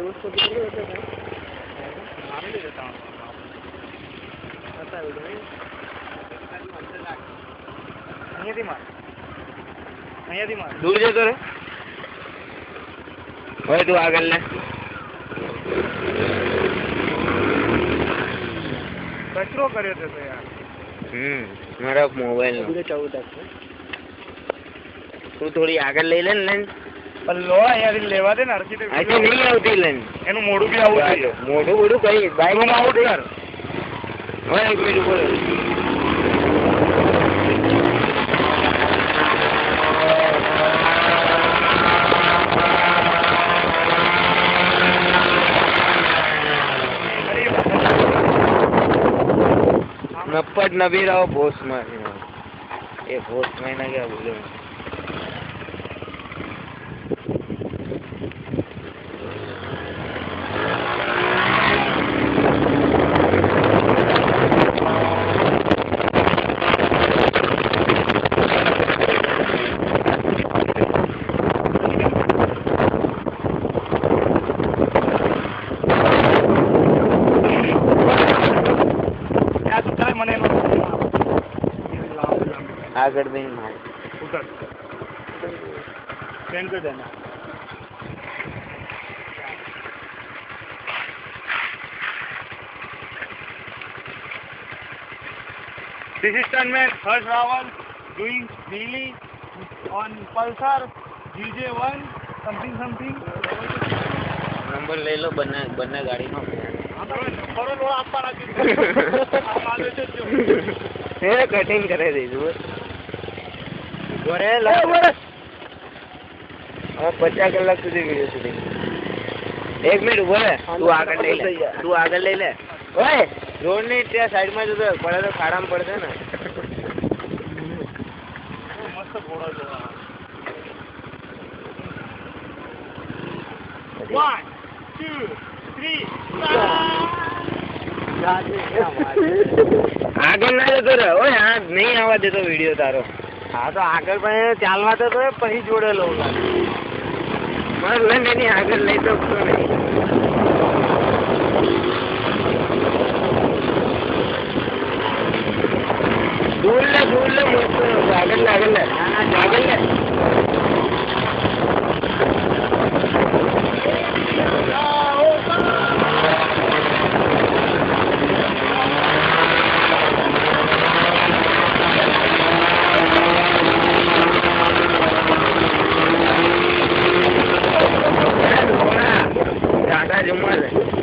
उसको कितने होते हैं मार ले देता हूँ पता है भाई અહીંયાથી માર દૂર જતો રે હવે તું આગળ લે કચરો કર્યો છે તો યાર મારા મોબાઈલ નો 14 તું થોડી આગળ લઈ લે ને લઈને લો અહીંયાથી લેવા દે ને અરજી અહીંથી નહીં આવતી લઈને એનું મોઢું બી આવું જોઈએ મોઢું મોઢું કઈ બાઈક આઉટ કર હવે એક મિનિટ બોલો नप्पट नबी रहो बोस में ये बोस में ना क्या बोले આગળ બેન ઉતર સેન્ડ कर देना This is stuntman Harsh Rawal doing wheelie on Pulsar GJ1 something number લઈ લો બંને ગાડીનો બરોબર આપવાના છે એ કટિંગ કરી દઈશું હવે 50 કલાક સુધી વિડીયો શૂટિંગ એક મિનિટ ઉભો રહે તું આગળ લઈ લે ઓય રોડ ની ત્યાં સાઈડ માં જતો પડે તો ખાડામાં પડશે ને મસ્ત ઘોડો છે 1 2 3 આગળ ના જતો રહે ઓય હા નહીં આવવા દેતો વિડીયો તારો હા તો આગળ પણ ચાલવા તો પછી જોડેલો મારે લઈને એની આગળ લઈ તો નહીં દૂર લે મોટો આગળ લે ટાટા જમવા